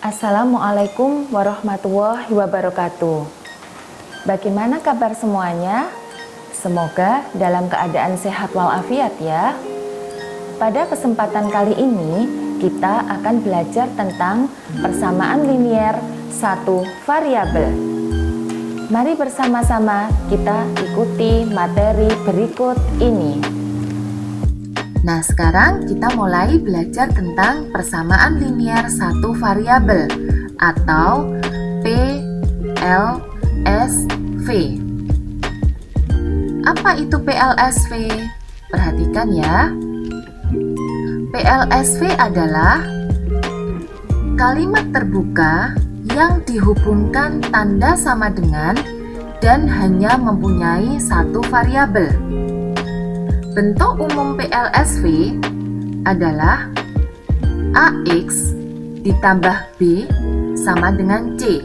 Assalamualaikum warahmatullahi wabarakatuh. Bagaimana kabar semuanya? Semoga dalam keadaan sehat walafiat ya. Pada kesempatan kali ini, kita akan belajar tentang persamaan linier satu variabel. Mari bersama-sama kita ikuti materi berikut ini. Nah, sekarang kita mulai belajar tentang persamaan linier satu variabel atau PLSV. Apa itu PLSV? Perhatikan ya. PLSV adalah kalimat terbuka yang dihubungkan tanda sama dengan dan hanya mempunyai satu variabel. Bentuk umum PLSV adalah AX ditambah B sama dengan C,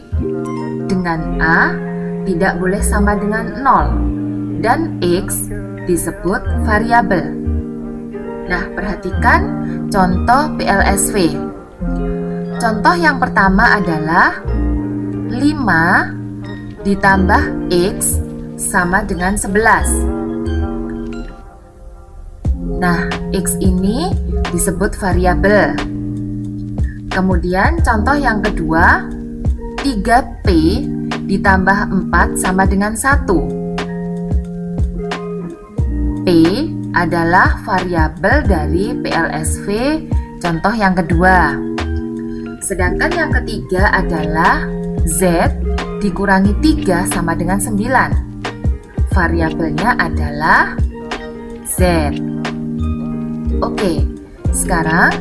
dengan A tidak boleh sama dengan 0, dan X disebut variabel. Nah, perhatikan contoh PLSV. Contoh yang pertama adalah 5 ditambah X sama dengan 11. Nah, X ini disebut variabel. Kemudian contoh yang kedua, 3P ditambah 4 sama dengan 1. P adalah variabel dari PLSV contoh yang kedua. Sedangkan yang ketiga adalah Z dikurangi 3 sama dengan 9. Variabelnya adalah Z. Oke, sekarang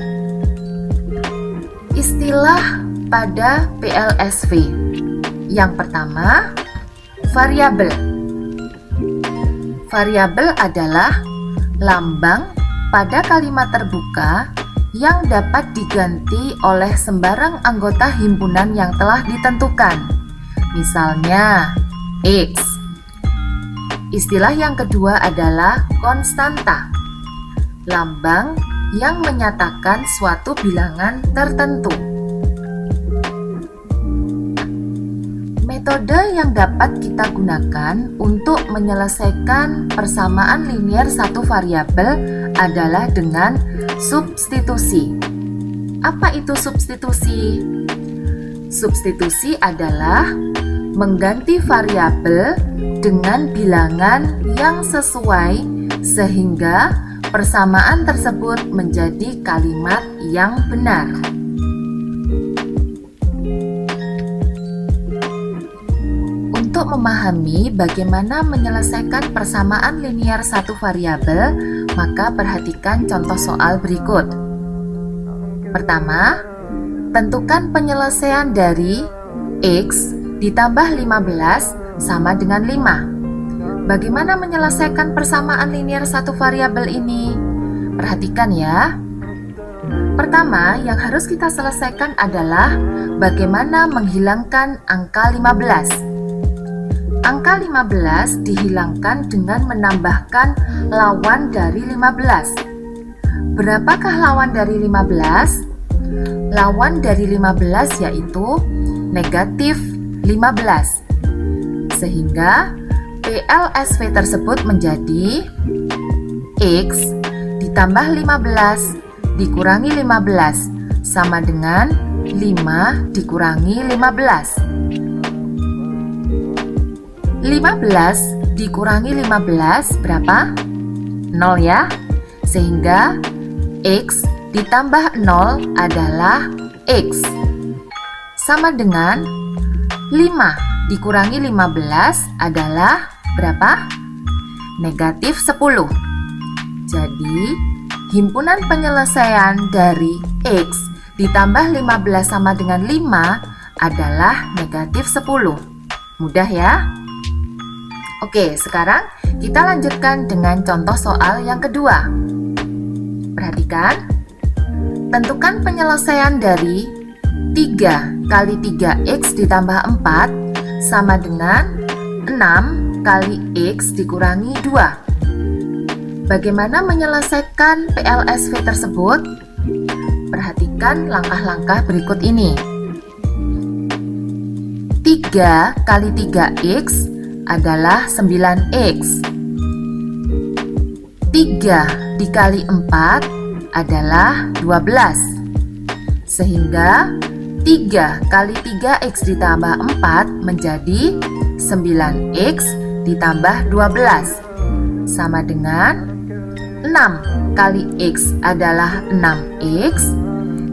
istilah pada PLSV. Yang pertama, variabel. Variabel adalah lambang pada kalimat terbuka yang dapat diganti oleh sembarang anggota himpunan yang telah ditentukan. Misalnya, X. Istilah yang kedua adalah konstanta. Lambang yang menyatakan suatu bilangan tertentu. Metode yang dapat kita gunakan untuk menyelesaikan persamaan linier satu variabel adalah dengan substitusi. Apa itu substitusi? Substitusi adalah mengganti variabel dengan bilangan yang sesuai sehingga persamaan tersebut menjadi kalimat yang benar. Untuk memahami bagaimana menyelesaikan persamaan linier satu variabel, maka perhatikan contoh soal berikut. Pertama, tentukan penyelesaian dari X ditambah 15 sama dengan 5. Bagaimana menyelesaikan persamaan linier satu variabel ini? Perhatikan ya. Pertama, yang harus kita selesaikan adalah bagaimana menghilangkan angka 15. Angka 15 dihilangkan dengan menambahkan lawan dari 15. Berapakah lawan dari 15? Lawan dari 15 yaitu negatif 15. Sehingga PLSV tersebut menjadi X ditambah 15 dikurangi 15 sama dengan 5 dikurangi 15. 15 dikurangi 15 berapa? 0 ya. Sehingga X ditambah 0 adalah X. Sama dengan 5 dikurangi 15 adalah berapa? Negatif 10. Jadi, himpunan penyelesaian dari X ditambah 15 sama dengan 5 adalah negatif 10. Mudah ya? Oke, sekarang kita lanjutkan dengan contoh soal yang kedua. Perhatikan. Tentukan penyelesaian dari 3 kali 3X ditambah 4 sama dengan 6 kali X dikurangi 2. Bagaimana menyelesaikan PLSV tersebut? Perhatikan langkah-langkah berikut ini. 3 kali 3x adalah 9x. 3 dikali 4 adalah 12. Sehingga 3 kali 3x ditambah 4 menjadi 9x ditambah 12 sama dengan 6 kali x adalah 6x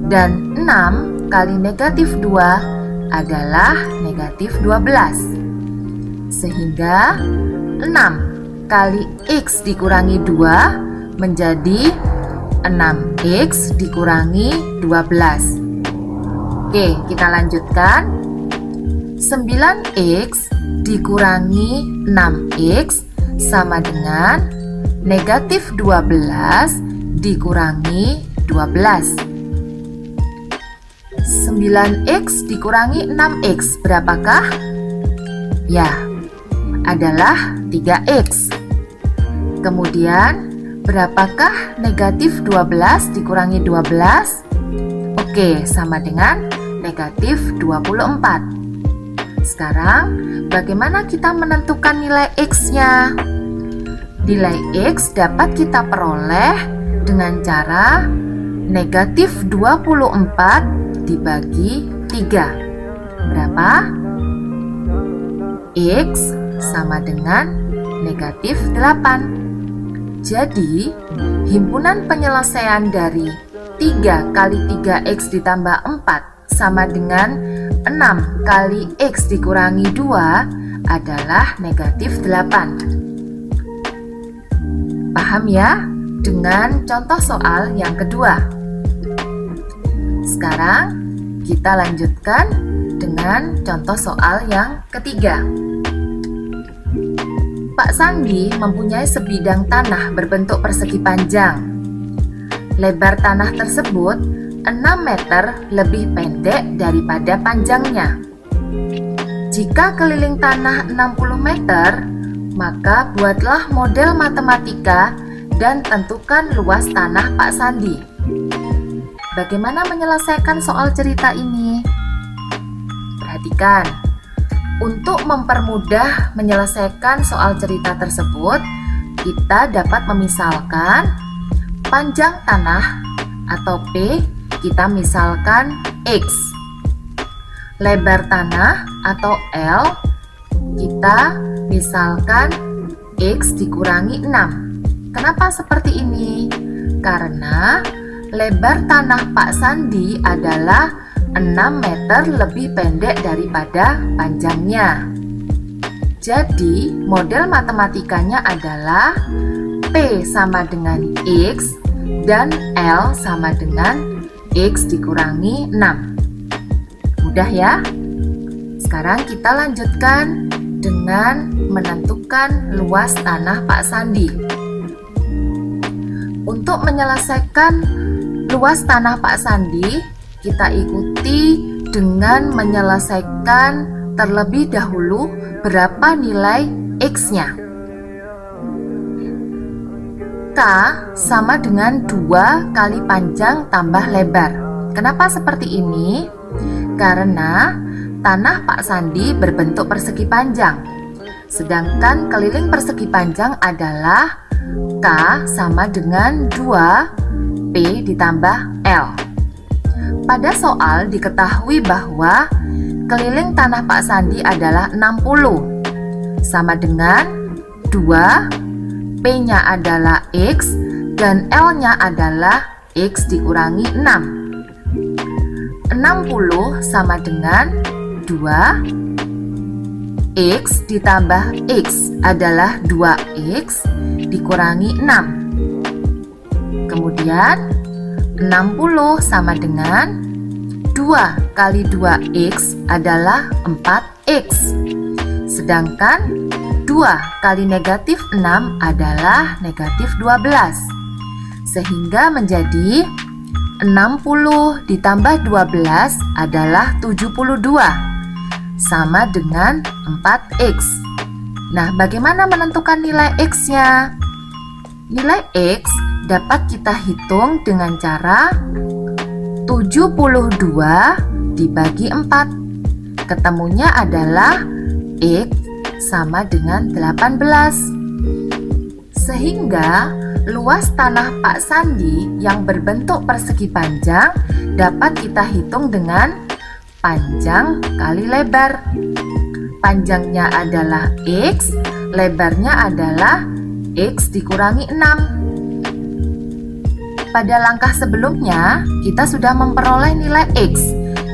dan 6 kali negatif 2 adalah negatif 12. Sehingga 6 kali x dikurangi 2 menjadi 6x dikurangi 12. Oke, kita lanjutkan. 9x dikurangi 6x sama dengan negatif 12 dikurangi 12. 9x dikurangi 6x berapakah? Ya, adalah 3x. Kemudian berapakah negatif 12 dikurangi 12? Oke, sama dengan negatif 24. Sekarang, bagaimana kita menentukan nilai x-nya? Nilai x dapat kita peroleh dengan cara negatif 24 dibagi 3. Berapa? X sama dengan negatif 8. Jadi, himpunan penyelesaian dari 3 kali 3x ditambah 4 sama dengan 6 kali x dikurangi 2 adalah negatif 8. Paham ya? Dengan contoh soal yang kedua. Sekarang, kita lanjutkan dengan contoh soal yang ketiga. Pak Sandi mempunyai sebidang tanah berbentuk persegi panjang. Lebar tanah tersebut 6 meter lebih pendek daripada panjangnya. Jika keliling tanah 60 meter, maka buatlah model matematika dan tentukan luas tanah Pak Sandi. Bagaimana menyelesaikan soal cerita ini? Perhatikan. Untuk mempermudah menyelesaikan soal cerita tersebut, kita dapat memisalkan panjang tanah atau P kita misalkan X. Lebar tanah atau L kita misalkan X dikurangi 6. Kenapa seperti ini? Karena lebar tanah Pak Sandi adalah 6 meter lebih pendek daripada panjangnya. Jadi, model matematikanya adalah P sama dengan X dan L sama dengan X dikurangi 6. Mudah ya? Sekarang kita lanjutkan dengan menentukan luas tanah Pak Sandi. Untuk menyelesaikan luas tanah Pak Sandi, kita ikuti dengan menyelesaikan terlebih dahulu berapa nilai X-nya. K sama dengan 2 kali panjang tambah lebar. Kenapa seperti ini? Karena tanah Pak Sandi berbentuk persegi panjang. Sedangkan keliling persegi panjang adalah K sama dengan 2 P ditambah L. Pada soal diketahui bahwa keliling tanah Pak Sandi adalah 60 sama dengan 2, P-nya adalah X dan L-nya adalah X dikurangi 6. 60 sama dengan 2, X ditambah X adalah 2X dikurangi 6. Kemudian 60 sama dengan 2 kali 2x adalah 4x. Sedangkan 2 kali negatif 6 adalah negatif 12. Sehingga menjadi 60 ditambah 12 adalah 72. Sama dengan 4x. Nah, bagaimana menentukan nilai x-nya? Nilai x dapat kita hitung dengan cara 72 dibagi 4 Ketemunya adalah X sama dengan 18. Sehingga luas tanah Pak Sandi yang berbentuk persegi panjang dapat kita hitung dengan panjang kali lebar. Panjangnya adalah X, lebarnya adalah X dikurangi 6. Pada langkah sebelumnya, kita sudah memperoleh nilai X,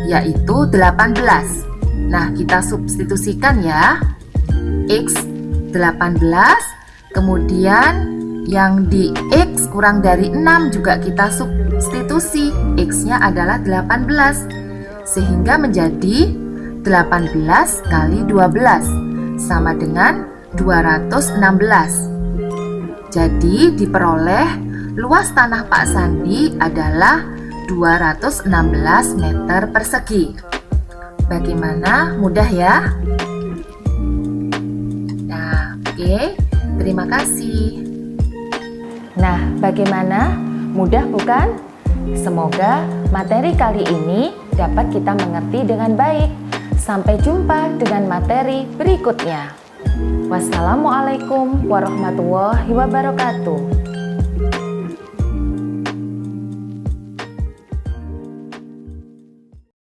yaitu 18. Nah, kita substitusikan ya. X 18, kemudian yang di X kurang dari 6 juga kita substitusi. X-nya adalah 18, sehingga menjadi 18 kali 12 sama dengan 216. Jadi diperoleh luas tanah Pak Sandi adalah 216 meter persegi. Bagaimana? Mudah ya? Nah, oke. Terima kasih. Nah, bagaimana? Mudah bukan? Semoga materi kali ini dapat kita mengerti dengan baik. Sampai jumpa dengan materi berikutnya. Wassalamualaikum warahmatullahi wabarakatuh.